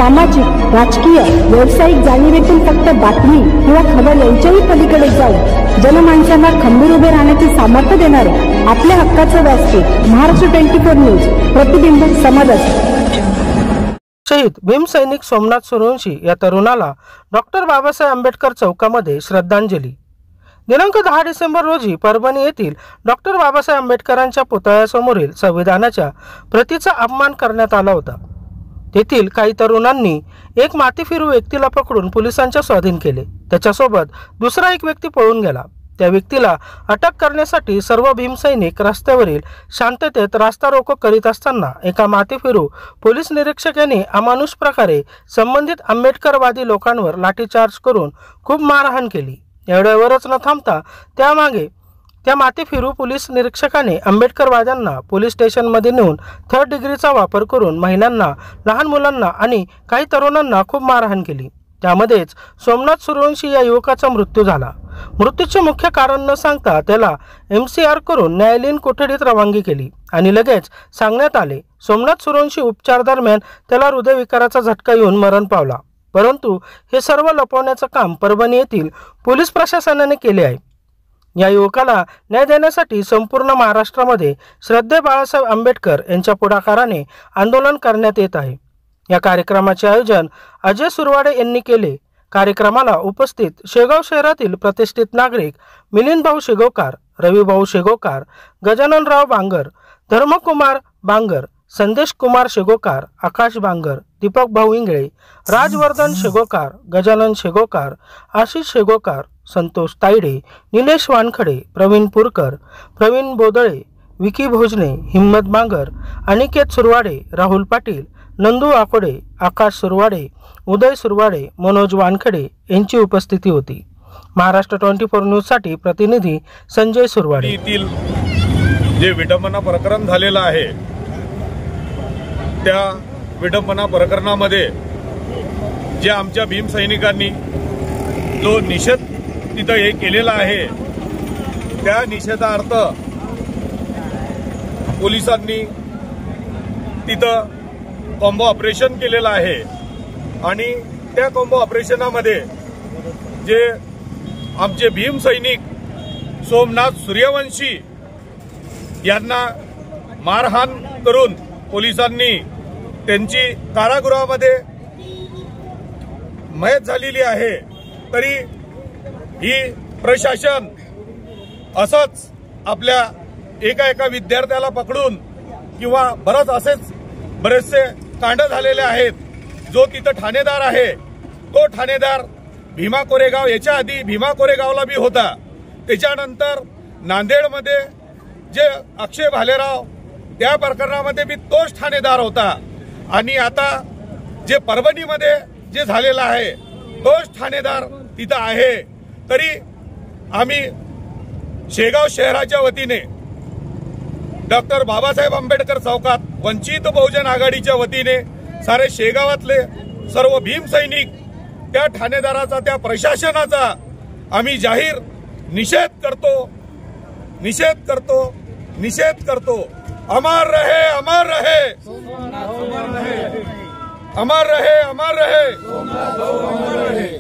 सामाजिक, राजकीय, व्यावसायिक जाणीवेतून फक्त बातमी किंवा खबर यांच्याही पलीकडे जाऊन जनमानसांना खंबीर उभे राहण्याचे सामर्थ्य देणारे आपल्या हक्काचे व्यासपीठ महाराष्ट्र 24 न्यूज, प्रतिबिंब समाजात। शहीद भीमसैनिक सोमनाथ सूर्यवंशी या तरुणाला डॉक्टर बाबासाहेब आंबेडकर चौकामध्ये श्रद्धांजली। दिनांक 10 डिसेंबर रोजी परभणी येथील डॉक्टर बाबासाहेब आंबेडकरांच्या पुतळ्यासमोरील संविधानाच्या प्रतीचा अपमान करण्यात आला होता। तेथील काही तरुणांनी एक माथेफिरू व्यक्तीला पकडून पोलिसांच्या स्वाधीन केले। त्याच्यासोबत दुसरा एक व्यक्ती पळून गेला। त्या व्यक्तीला अटक करण्यासाठी सर्व भीमसैनिक रस्त्यावरील शांततेत रास्ता रोको करीत असताना एका माथेफिरू पोलीस निरीक्षक यांनी अमानुष प्रकारे संबंधित आंबेडकरवादी लोकांवर लाठीचार्ज करून खूप मारहाण केली। एवढ्यावरच न थांबता त्या माथेफिरू पोलीस निरीक्षकाने आंबेडकरवाद्यांना पोलीस स्टेशनमध्ये नेऊन थर्ड डिग्रीचा वापर करून महिलांना, लहान मुलांना आणि काही तरुणांना खूप मारहाण केली। त्यामध्येच सोमनाथ सूर्यवंशी या युवकाचा मृत्यू झाला। मृत्यूचे मुख्य कारण न सांगता त्याला MCR करून न्यायालयीन कोठडीत रवानगी केली आणि लगेच सांगण्यात आले सोमनाथ सूर्यवंशी उपचार दरम्यान त्याला हृदयविकाराचा झटका येऊन मरण पावला। परंतु हे सर्व लपवण्याचं काम परभणी येथील पोलीस प्रशासनाने केले आहे। या युवकाला न्याय देण्यासाठी संपूर्ण महाराष्ट्रामध्ये श्रद्धेय बाळासाहेब आंबेडकर यांच्या पुढाकाराने आंदोलन करण्यात येत आहे। या कार्यक्रमाचे आयोजन अजय सुरवाडे यांनी केले। कार्यक्रमाला उपस्थित शेगाव शहरातील प्रतिष्ठित नागरिक मिलिंद भाऊ शेगवकार, रवी भाऊ शेगवकार, गजाननराव बांगर, धर्मकुमार बांगर, संदेश कुमार शेगोकार, आकाश बांगर, दीपक भाऊ इंगळे, राजवर्धन शेगोकार, गजानन शेगोकार, आशिष शेगोकार, संतोष तायडे, निलेश वानखडे, प्रवीण पुरकर, प्रवीण बोदळे, विकी भोजने, हिम्मत बांगर, अनिकेत सुरवाडे, राहुल पाटील, नंदू आकोडे, आकाश सुरवाडे, उदय सुरवाडे, मनोज वानखडे यांची उपस्थिती होती। महाराष्ट्र 24 न्यूज साठी प्रतिनिधी संजय सुरवाडे। जे विडंबना प्रकरण झालेलं आहे त्या विडंबना प्रकरणामध्ये जे आमच्या भीमसैनिकांनी जो निषेध तिथं हे केलेला आहे त्या निषेधार्थ पोलिसांनी तिथं कॉम्बो ऑपरेशन केलेलं आहे आणि त्या कॉम्बो ऑपरेशनामध्ये जे आमचे भीमसैनिक सोमनाथ सूर्यवंशी यांना मारहाण करून पोलिसांनी त्यांची कारागृहामध्ये मयत झालेली आहे, तरी ही प्रशासन असंच आपल्या एका विद्यार्थ्याला पकडून किंवा बरेचसे कांड झालेले आहेत। जो तिथं ठाणेदार आहे तो ठाणेदार भीमा कोरेगाव, याच्या आधी भीमा कोरेगावला बी होता, त्याच्यानंतर नांदेडमध्ये जे अक्षय भालेराव त्या प्रकरणामध्ये बी तोच ठाणेदार होता आणि आता जे परभणीमध्ये जे झालेलं आहे तोच ठाणेदार तिथं आहे। तरी आम्ही शेगाव शहराच्या वतीने डॉक्टर बाबासाहेब आंबेडकर चौकात वंचित बहुजन आघाडीच्या वतीने सारे शेगावातले सर्व भीमसैनिक त्या ठाणेदाराचा, त्या प्रशासनाचा आम्ही जाहीर निषेध करतो। अमर रहे, अमर रहे, अमर रहे, अमर रहे, अमर रहे।